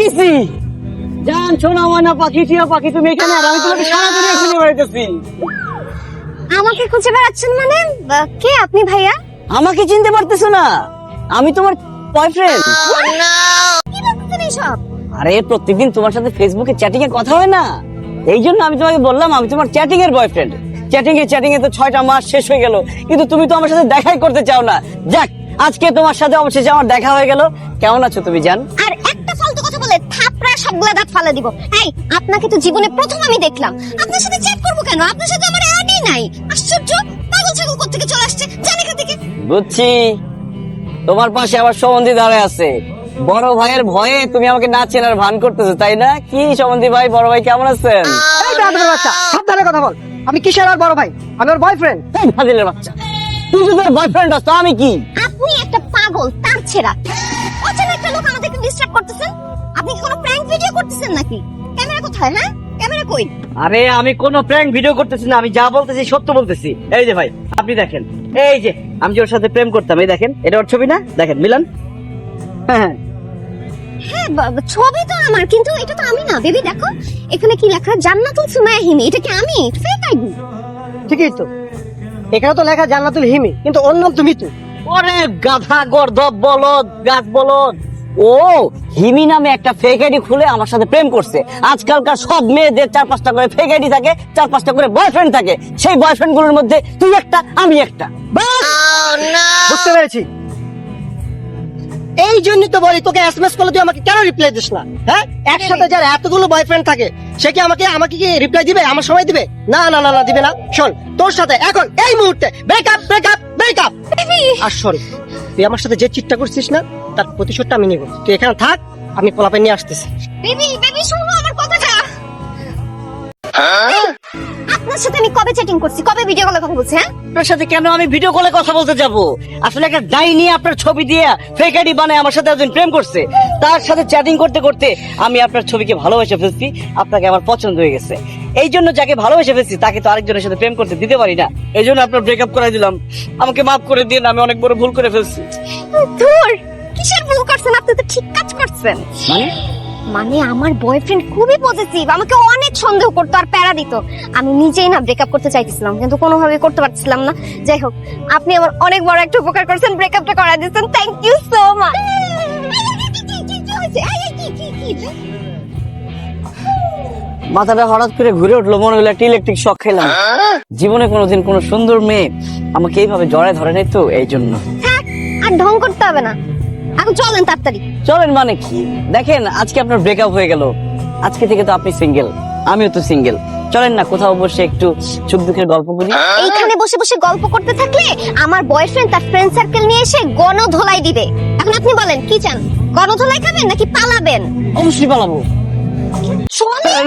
দিছি। জান শোনা ময়না পাখি টিয়া পাখি, তুমি এখানে আর আমি তোমাকে সারা দুনিয়া খুঁজে বেড়াইতেছি। আমাকে খুঁজে বেড়াচ্ছেন মানে? কে আপনি ভাইয়া? আমাকে চিনতে পারতেছো না? আমি তোমার বয়ফ্রেন্ড। কি বলতেছেন এইসব? আরে প্রত্যেকদিন তোমার সাথে ফেসবুকে চ্যাটিং এ কথা হয় না, এই জন্য আমি তোমাকে বললাম আমি তোমার চ্যাটিং এর বয়ফ্রেন্ড। চ্যাটিং এ তো 6টা মাস শেষ হয়ে গেল, কিন্তু তুমি তো আমার সাথে দেখাই করতে চাও না। যাক, আজকে তোমার সাথে অবশেষে আমার দেখা হয়ে গেল। কেমন আছো তুমি জান? আর একটা ফালতু কথা বলে থাপড়া সবগুলা দাঁত ফালা দিব। এই, আপনাকে তো জীবনে প্রথম আমি দেখলাম। আপনার সাথে চ্যাট করব কেন? আপনার সাথে আমার অ্যাডই নাই। আশ্চর্য, পাগল ছাগল কোত্থেকে চলে আসছে জানি এখান থেকে। বুঝছি, তোমার পাশে আবার সম্বন্ধী দাঁড়ায় আছে। বড় ভাইয়ের ভয়ে তুমি আমাকে না চেনার ভান করতেছো, তাই না? কি সম্বন্ধী ভাই, বড় ভাই কেমন আছেন? এই দাদুর বাচ্চা, সাবধানে কথা বল। আমি কিসের আর বড় ভাই? আমি ওর বয়ফ্রেন্ড। এই ফাজিলের বাচ্চা, তুই যদি বয়ফ্রেন্ড আছো, আমি কি? আপনি একটা পাগল, তার ছেড়া। অচেনা একটা লোক আমাদেরকে ডিস্টার্ব করতেছেন। আপনি কি কোনো প্র্যাঙ্ক ভিডিও করতেছেন নাকি? ক্যামেরা কোথায়? হ্যাঁ, ক্যামেরা কই? আরে আমি কোনো প্র্যাঙ্ক ভিডিও করতেছি না, আমি যা বলতেছি সত্য বলতেছি। এই যে ভাই, আপনি দেখেন, এই যে আমি যে ওর সাথে প্রেম করতাম, এই দেখেন, এটা ওর ছবি না? দেখেন মিলান। হ্যাঁ, হ্যাঁ, ছবি তো আমার, কিন্তু এটা তো আমি না। বেবি দেখো, এখানে কি লেখা? জান্নাতুল সুমাইয়া হিমি। এটা কি আমি? Fake ID. ঠিকই তো, এখানে তো লেখা জান্নাতুল হিমি, কিন্তু ওর নাম তুমি তো। ওরে গাধা গর্দব বলদ, গাছ বলদ। ও হিমি নামে একটা ফেক আইডি খুলে আমার সাথে প্রেম করছে। আজকালকার সব মেয়েদের 4-5টা করে ফেক আইডি থাকে, 4-5টা করে বয়ফ্রেন্ড থাকে। সেই বয়ফ্রেন্ড গুলোর মধ্যে তুই একটা, আমি একটা। বুঝতে পেরেছি। এই জন্যই তো বলি তোকে এসএমএস করলে তুই আমাকে কেন রিপ্লাই দিস না? হ্যাঁ, একসাথে যার এতগুলো বয়ফ্রেন্ড থাকে সে কি আমাকে কি রিপ্লাই দিবে? আমার সময় দিবে? না না না না, দিবে না। শোন, তোর সাথে এখন এই মুহূর্তে ব্রেকআপ ব্রেকআপ ব্রেকআপ। আর সরি, তুই আমার সাথে যে চিটটা করছিস না, তার প্রতিশোধটা আমি নিব। তুই এখানে থাক, আমি পোলাপে নিয়ে আসতেছি। বেবি, বেবি শোনো আমার কথাটা। আপনার সাথে আমি কবে চ্যাটিং করছি? কবে ভিডিও কলে কথা বলছি? হ্যাঁ, আপনার সাথে কেন আমি ভিডিও কলে কথা বলতে যাব? আসলে একটা ডাইনি আপনার ছবি দিয়ে ফেক আইডি বানায় আমার সাথে একজন প্রেম করছে। তার সাথে চ্যাটিং করতে করতে আমি আপনার ছবিকে ভালোবেসে ফেলছি, আপনাকে আমার পছন্দ হয়ে গেছে। এই জন্য যাকে ভালোবেসে ফেলছি তাকে তো আরেকজনের সাথে প্রেম করতে দিতে পারি না। এই জন্য আপনার ব্রেকআপ করাই দিলাম। আমাকে মাফ করে দিন, আমি অনেক বড় ভুল করে ফেলছি। ধুর, কিসের ভুল করছেন? আপনি তো ঠিক কাজ করছেন। মানে আমার বয়ফ্রেন্ড খুবই পজিটিভ, আমাকে অনেক সন্দেহ করতো আর প্যারা দিত। আমি নিজেই না ব্রেকআপ করতে চাইতেছিলাম, কিন্তু কোনোভাবে করতে পারছিলাম না। যাই হোক, আপনি আমার অনেক বড় একটা উপকার করছেন, ব্রেকআপটা করাই দিয়েছেন। Thank you so much. মাথাটা হঠাৎ করে ঘুরে উঠলো, মনে হলো একটা ইলেকট্রিক শক খেলাম। জীবনে কোনোদিন কোনো সুন্দর মেয়ে আমাকে এইভাবে জড়ায় ধরে নাই তো, এই জন্য। থাক, আর ঢং করতে হবে না। এখন চলেন তাড়াতাড়ি। চলেন মানে কি? দেখেন, আজকে আপনার ব্রেকআপ হয়ে গেল, আজকে থেকে তো আপনি সিঙ্গেল, আমিও তো সিঙ্গেল। চলেন না কোথাও বসে একটু সুখ দুঃখের গল্প করি। এইখানে বসে বসে গল্প করতে থাকলে আমার বয়ফ্রেন্ড তার ফ্রেন্ড সার্কেল নিয়ে এসে গণধোলাই দিবে। এখন আপনি বলেন কি চান? গণধোলাই খাবেন নাকি পালাবেন? অবশ্যই পালাবো। চলেন।